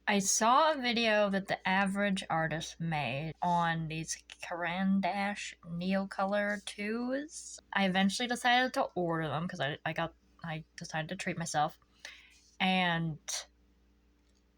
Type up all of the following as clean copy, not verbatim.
I saw a video that the average artist made on these Caran'Dache Neocolor 2s. I eventually decided to order them because I decided to treat myself. And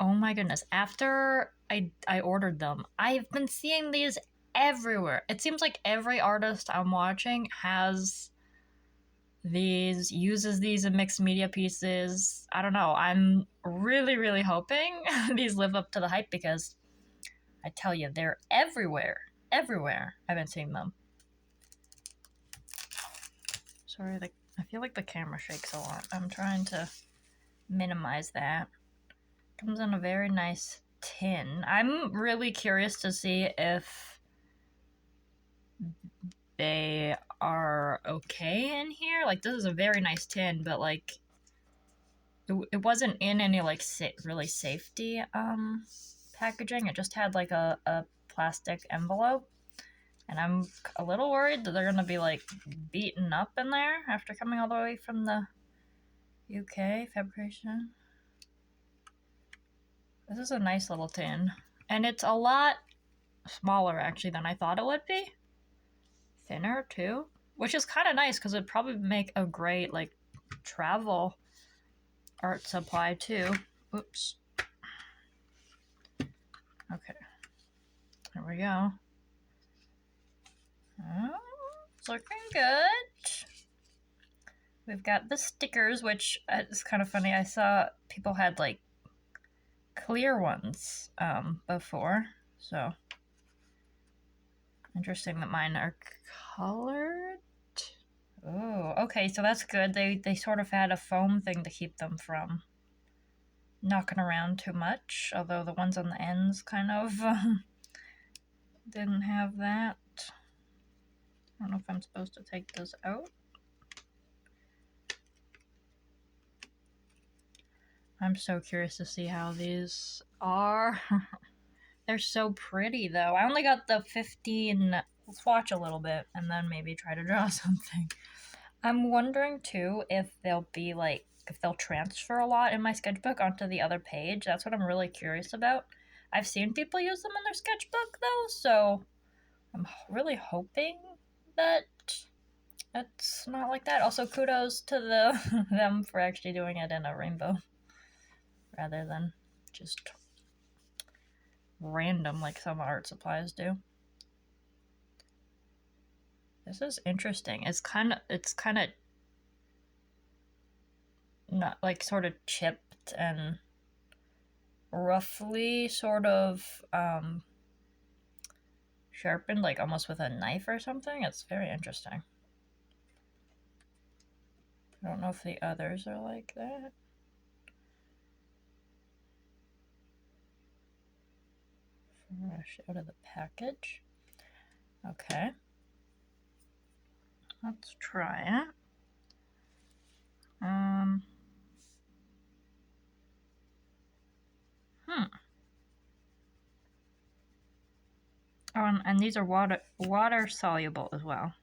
oh my goodness, after I ordered them, I've been seeing these everywhere. It seems like every artist I'm watching has uses these in mixed media pieces. I don't know. I'm really hoping these live up to the hype because I tell you, they're everywhere. Everywhere I've been seeing them. Sorry, I feel like the camera shakes a lot. I'm trying to minimize that. Comes in a very nice tin. I'm really curious to see if they are okay in here. Like, this is a very nice tin, but like it wasn't in any like really safety packaging. It just had like a plastic envelope, and I'm a little worried that they're gonna be like beaten up in there after coming all the way from the UK fabrication. This is a nice little tin, and it's a lot smaller actually than I thought it would be. Thinner too, which is kind of nice because it'd probably make a great like travel art supply too. Oops. Okay. There we go. Oh, it's looking good. We've got the stickers, which is kind of funny. I saw people had like clear ones before, so interesting that mine are colored. Oh, okay, so that's good. They sort of had a foam thing to keep them from knocking around too much, although the ones on the ends kind of didn't have that. I don't know if I'm supposed to take those out. I'm so curious to see how these are. They're so pretty though. I only got the 15. Let's watch a little bit and then maybe try to draw something. I'm wondering too if they'll be like, if they'll transfer a lot in my sketchbook onto the other page. That's what I'm really curious about. I've seen people use them in their sketchbook though, so I'm really hoping that it's not like that. Also, kudos to them for actually doing it in a rainbow rather than just random like some art supplies do. This is interesting. It's kind of not like sort of chipped and roughly sort of sharpened, like almost with a knife or something. It's very interesting. I don't know if the others are like that. Fresh out of the package. Okay. Let's try it. Oh, and these are water soluble as well.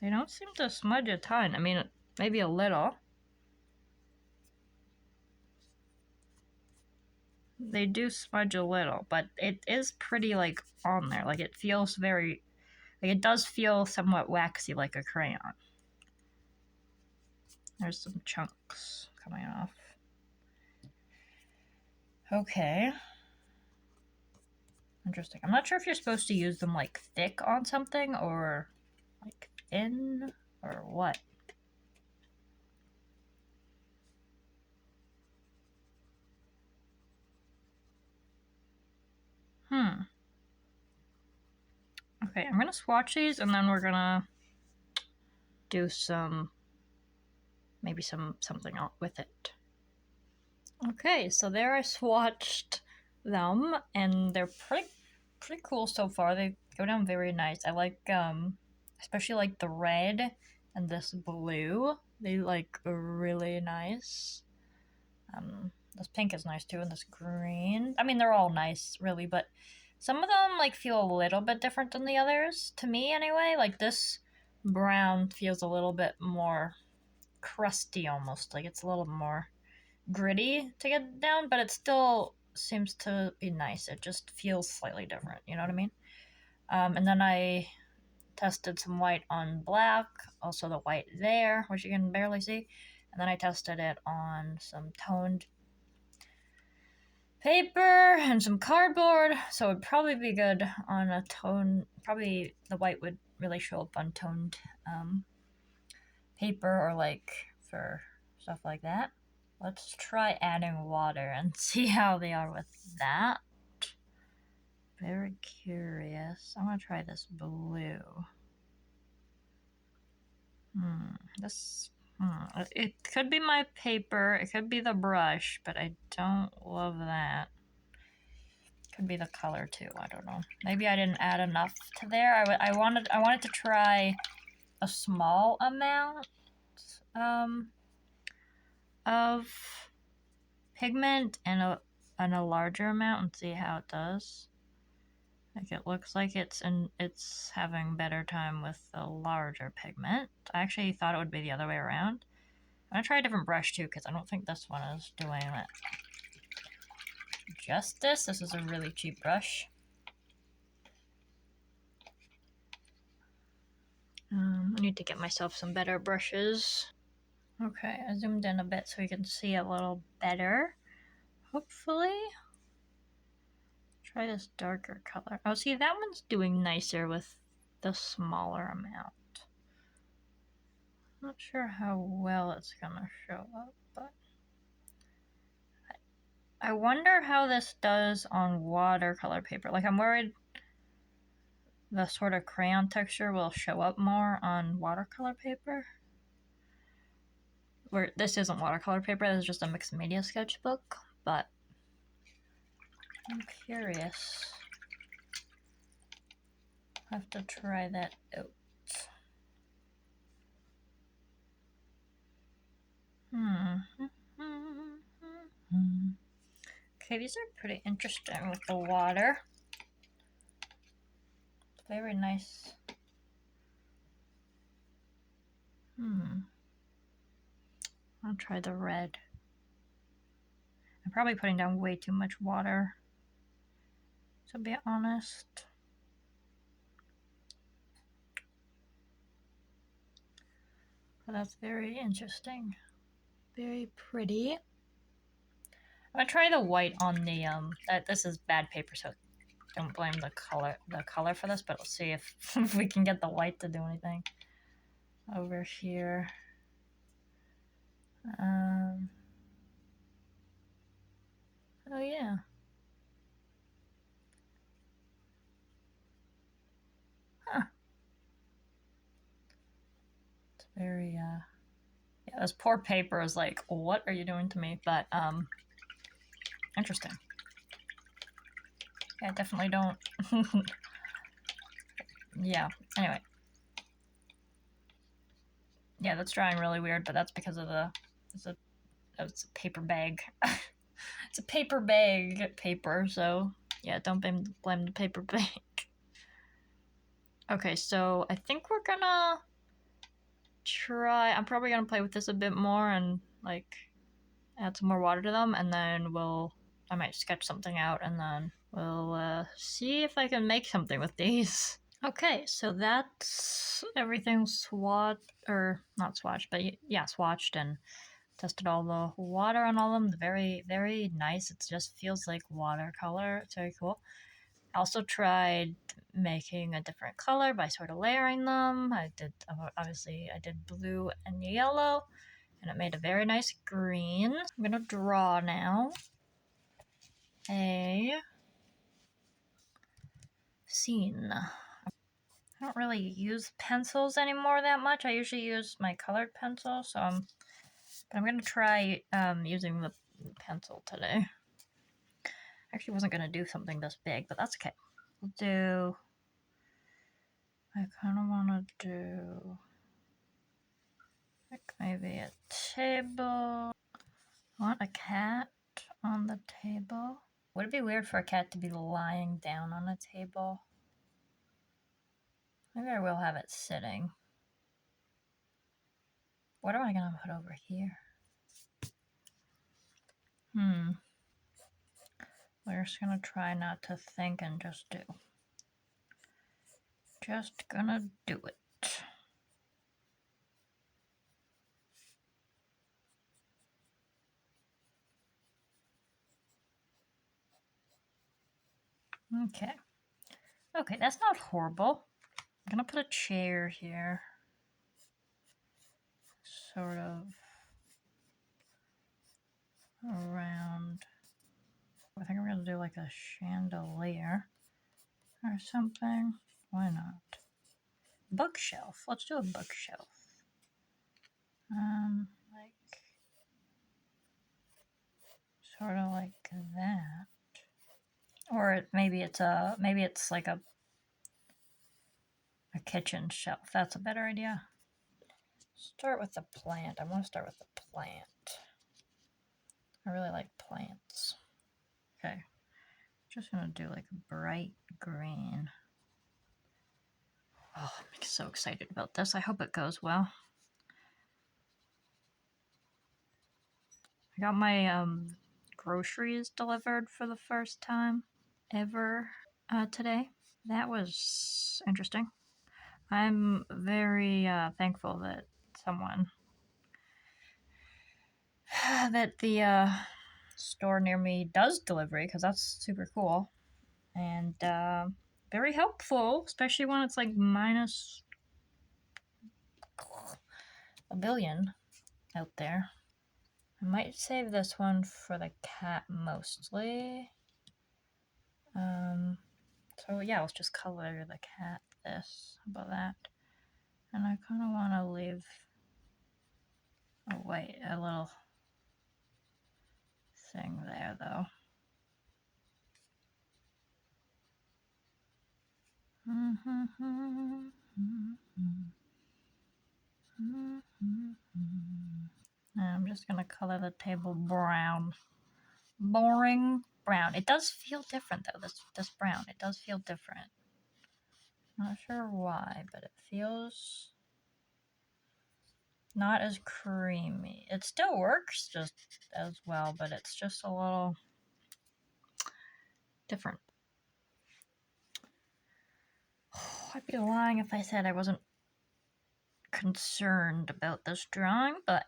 They don't seem to smudge a ton. I mean, maybe a little. They do smudge a little, but it is pretty like on there. Like it feels very, like it does feel somewhat waxy like a crayon. There's some chunks coming off. Okay. Interesting. I'm not sure if you're supposed to use them like thick on something or like thin or what. Okay, I'm gonna swatch these and then we're gonna do maybe something else with it. Okay, so there I swatched them and they're pretty cool so far. They go down very nice. I like especially like the red and this blue. They like really nice. This pink is nice too, and this green. I mean, they're all nice, really, but some of them like feel a little bit different than the others, to me anyway. Like this brown feels a little bit more crusty almost, like it's a little more gritty to get down, but it still seems to be nice. It just feels slightly different, you know what I mean? And then I tested some white on black, also the white there, which you can barely see. And then I tested it on some toned paper and some cardboard, so it'd probably be good on a tone. Probably the white would really show up on toned paper or like for stuff like that. Let's try adding water and see how they are with that. Very curious. I'm gonna try this blue. It could be my paper, it could be the brush, but I don't love that. Could be the color too, I don't know. Maybe I didn't add enough to there. I wanted to try a small amount of pigment and a larger amount and see how it does. Like it looks like it's having better time with the larger pigment. I actually thought it would be the other way around. I'm gonna try a different brush too, because I don't think this one is doing it justice. This is a really cheap brush. I need to get myself some better brushes. Okay, I zoomed in a bit so you can see a little better. Hopefully. Try this darker color. Oh, see, that one's doing nicer with the smaller amount. Not sure how well it's gonna show up, but I wonder how this does on watercolor paper. Like, I'm worried the sort of crayon texture will show up more on watercolor paper. Where this isn't watercolor paper, this is just a mixed media sketchbook, but I'm curious. I have to try that out. Okay, these are pretty interesting with the water. It's very nice. I'll try the red. I'm probably putting down way too much water, to be honest. But that's very interesting. Very pretty. I'm gonna try the white on the this is bad paper, so don't blame the color for this, but let's see if, if we can get the white to do anything. Over here. Oh yeah. Huh. It's very yeah, this poor paper is like, what are you doing to me? But interesting. Yeah, I definitely don't. Yeah, anyway. Yeah, that's drawing really weird, but that's because of the it's a paper bag. It's a paper bag paper, so yeah, don't blame the paper bag. Okay, so I think we're gonna try. I'm probably gonna play with this a bit more and like add some more water to them, and then I might sketch something out, and then we'll see if I can make something with these. Okay, so that's everything not swatched, but yeah, swatched and tested all the water on all of them. Very, very nice. It just feels like watercolor. It's very cool. I also tried making a different color by sort of layering them. I did blue and yellow, and it made a very nice green. I'm gonna draw now a scene. I don't really use pencils anymore that much. I usually use my colored pencil, so I'm gonna try using the pencil today. Actually wasn't gonna do something this big, but that's okay. We'll do. I kind of want to do like maybe a table. I want a cat on the table. Would it be weird for a cat to be lying down on a table? Maybe I will have it sitting. What am I gonna put over here? We're just gonna try not to think and just do. Just gonna do it. Okay. Okay, that's not horrible. I'm gonna put a chair here. Sort of around. I think I'm gonna do like a chandelier or something. Why not? Bookshelf. Let's do a bookshelf. Like sort of like that. Or maybe it's like a kitchen shelf. That's a better idea. Start with the plant. I want to start with the plant. I really like plants. Okay. Just gonna do like a bright green. Oh, I'm so excited about this. I hope it goes well. I got my groceries delivered for the first time ever today. That was interesting. I'm very thankful that someone that the store near me does delivery, because that's super cool and very helpful, especially when it's like minus a billion out there. I might save this one for the cat mostly. So yeah, let's just color the cat this. How about that? And I kind of want to leave, oh wait, a little thing there though. I'm just gonna color the table brown. Boring brown. It does feel different though, this brown. It does feel different. Not sure why, but it feels not as creamy. It still works just as well, but it's just a little different. I'd be lying if I said I wasn't concerned about this drawing, but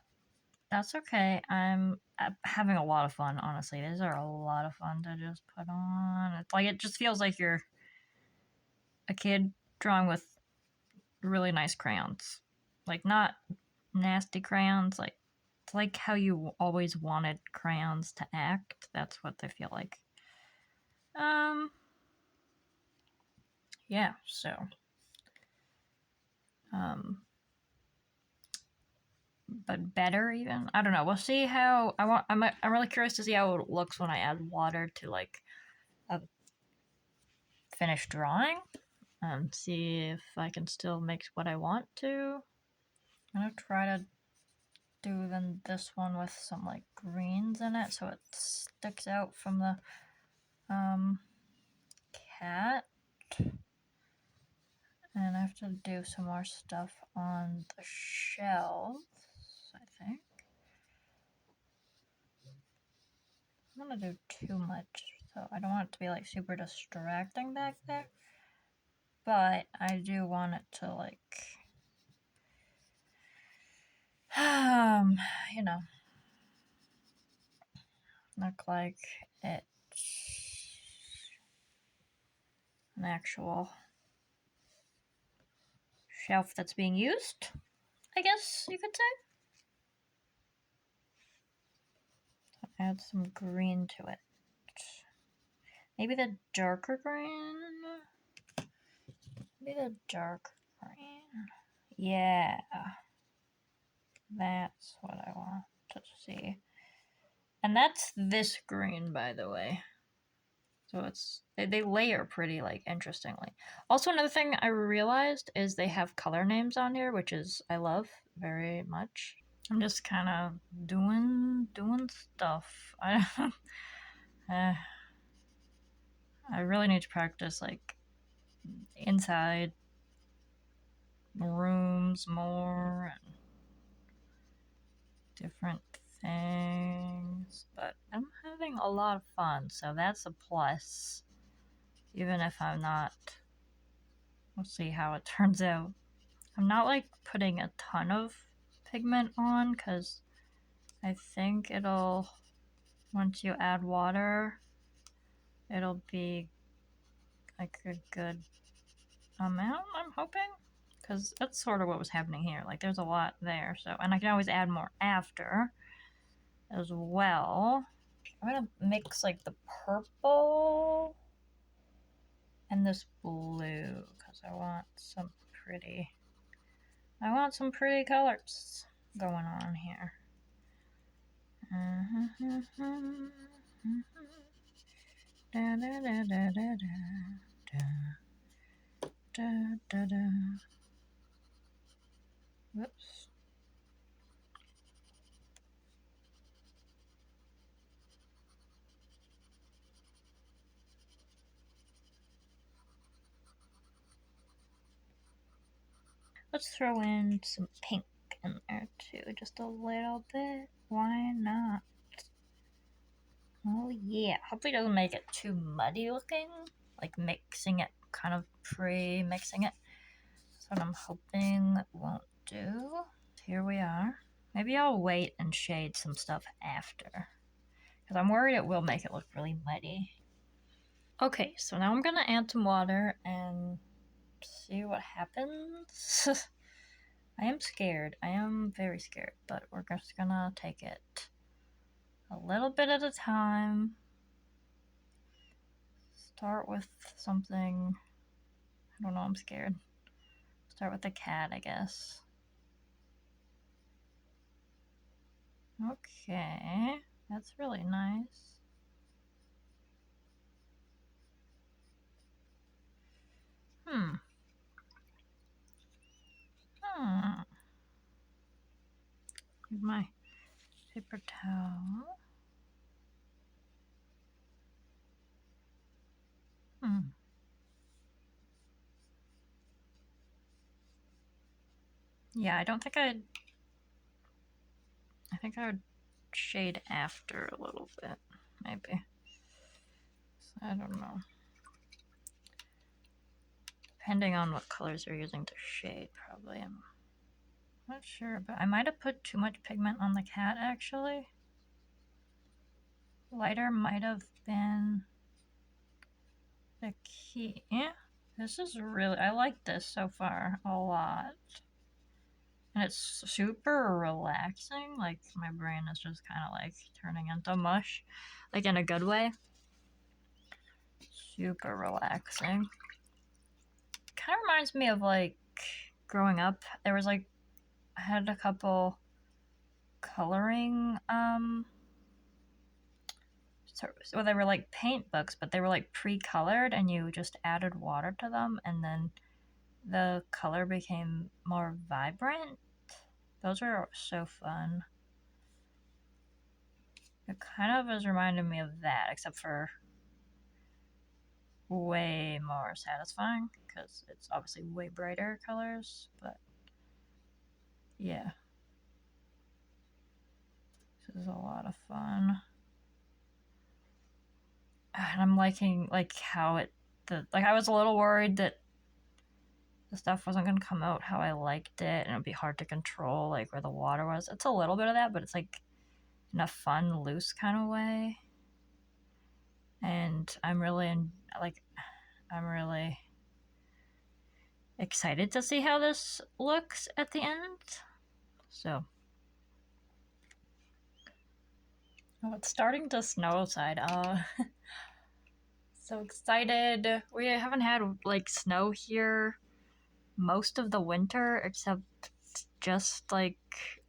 that's okay. I'm having a lot of fun, honestly. These are a lot of fun to just put on. It's like, it just feels like you're a kid drawing with really nice crayons. Like, not nasty crayons, like, it's like how you always wanted crayons to act. That's what they feel like. Yeah, so but better even. I don't know. We'll see how I'm really curious to see how it looks when I add water to like a finished drawing. See if I can still make what I want to. I'm gonna try to do then this one with some like greens in it so it sticks out from the cat. And I have to do some more stuff on the shelves, I think. I'm gonna do too much, so I don't want it to be like super distracting back there. But I do want it to like, you know, look like it's an actual shelf that's being used, I guess you could say. Add some green to it. Maybe the darker green? Maybe the dark green. Yeah. That's what I want to see. And that's this green, by the way. So it's they layer pretty like interestingly. Also, another thing I realized is they have color names on here, which is I love very much. I'm just kind of doing stuff. I really need to practice like inside rooms more and different things, but I'm having a lot of fun, so that's a plus. Even if I'm not... We'll see how it turns out. I'm not like putting a ton of pigment on because I think it'll, once you add water, it'll be like a good amount, I'm hoping, because that's sort of what was happening here. Like there's a lot there, so, and I can always add more after as well. I'm gonna mix like the purple and this blue because I want some pretty colors going on here. Da, da, da, da, da, da, da, da, da. Whoops. Let's throw in some pink in there too, just a little bit. Why not? Oh yeah, hopefully it doesn't make it too muddy looking, like mixing it, kind of pre-mixing it. That's what I'm hoping it won't do. Here we are. Maybe I'll wait and shade some stuff after, because I'm worried it will make it look really muddy. Okay, so now I'm gonna add some water and see what happens. I am scared. I am very scared, but we're just gonna take it a little bit at a time. Start with something. I don't know, I'm scared. Start with the cat, I guess. Okay, that's really nice. Here's my paper towel. Yeah, I think I would shade after a little bit, maybe. So I don't know. Depending on what colors you're using to shade, probably. I'm not sure, but I might have put too much pigment on the cat, actually. Lighter might have been the key. This is really, I like this so far a lot. And it's super relaxing, like my brain is just kind of like turning into mush, like in a good way. Super relaxing. Kind of reminds me of like growing up. There was like, I had a couple coloring, so they were like paint books, but they were like pre-colored and you just added water to them and then the color became more vibrant. Those are so fun. It kind of is reminding me of that, except for way more satisfying because it's obviously way brighter colors, but yeah. This is a lot of fun. And I'm liking like how I was a little worried that the stuff wasn't gonna come out how I liked it and it'd be hard to control like where the water was. It's a little bit of that, but it's like in a fun, loose kind of way. And I'm really excited to see how this looks at the end. So, oh, it's starting to snow outside. So excited. We haven't had like snow here most of the winter except just like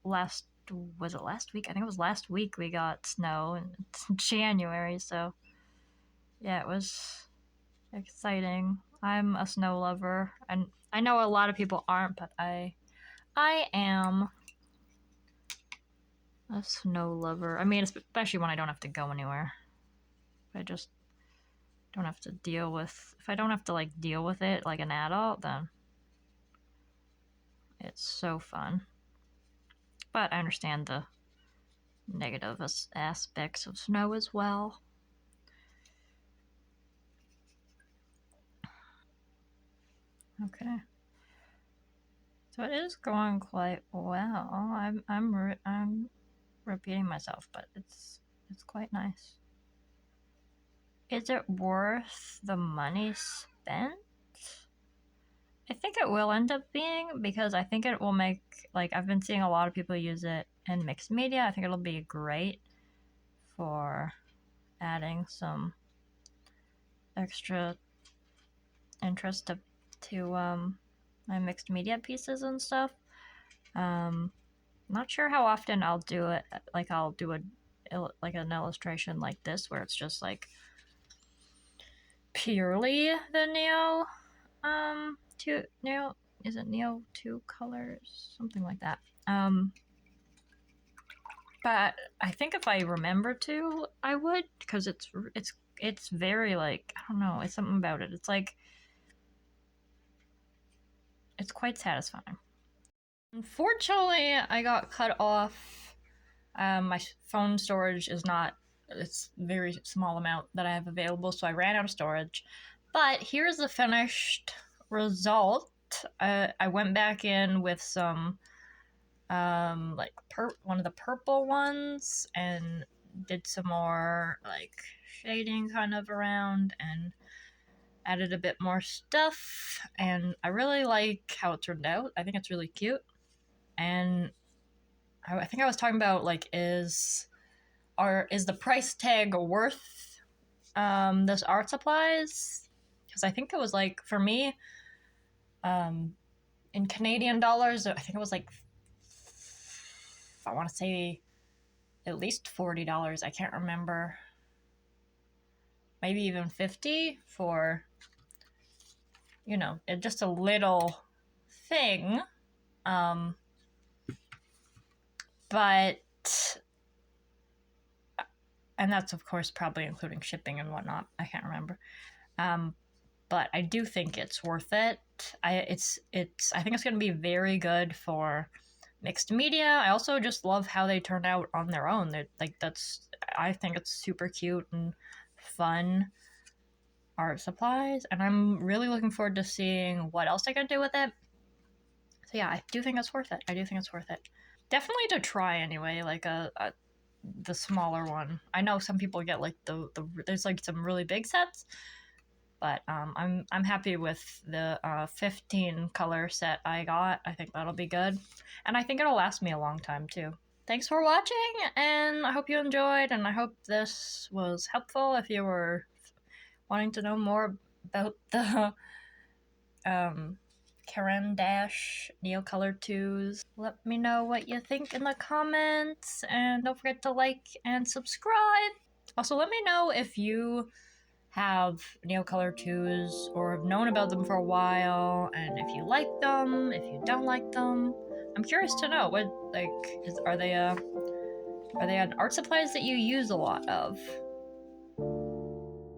last week? I think it was last week we got snow and it's January, so yeah, it was exciting. I'm a snow lover and I know a lot of people aren't, but I am a snow lover. I mean, especially when I don't have to go anywhere. I just don't have to deal with, if I don't have to like deal with it like an adult, then it's so fun. But I understand the negative aspects of snow as well. Okay. So it is going quite well. I'm repeating myself, but it's quite nice. Is it worth the money spent? I think it will end up being, because I think it will make, like, I've been seeing a lot of people use it in mixed media. I think it'll be great for adding some extra interest to my mixed media pieces and stuff. Not sure how often I'll do it. Like, I'll do an illustration like this where it's just like purely the Neo is it Neo 2 colors, something like that. But I think if I remember to, I would, because it's very, like, I don't know, it's something about it. It's like, it's quite satisfying. Unfortunately, I got cut off. My phone storage is not, it's a very small amount that I have available, so I ran out of storage. But here's the finished result. I went back in with some like one of the purple ones and did some more like shading kind of around and added a bit more stuff, and I really like how it turned out. I think it's really cute, and I think I was talking about, like, is the price tag worth this art supplies? Because I think it was, like, for me, in Canadian dollars, I think it was like, I want to say at least $40. I can't remember. Maybe even 50 for, you know, just a little thing. But, and that's of course probably including shipping and whatnot. I can't remember. But I do think it's worth it. I think it's going to be very good for mixed media. I also just love how they turned out on their own. They're, like, I think it's super cute and fun art supplies, and I'm really looking forward to seeing what else I can do with it. So yeah, I do think it's worth it. Definitely to try anyway, like the smaller one. I know some people get like the there's like some really big sets, but I'm happy with the 15 color set I got. I think that'll be good, and I think it'll last me a long time too. Thanks for watching, and I hope you enjoyed, and I hope this was helpful if you were wanting to know more about the Caran'Dache Neocolor 2s. Let me know what you think in the comments, and don't forget to like and subscribe. Also, let me know if you have Neocolor 2s or have known about them for a while, and if you like them, if you don't like them. I'm curious to know what, like, are they an art supplies that you use a lot of?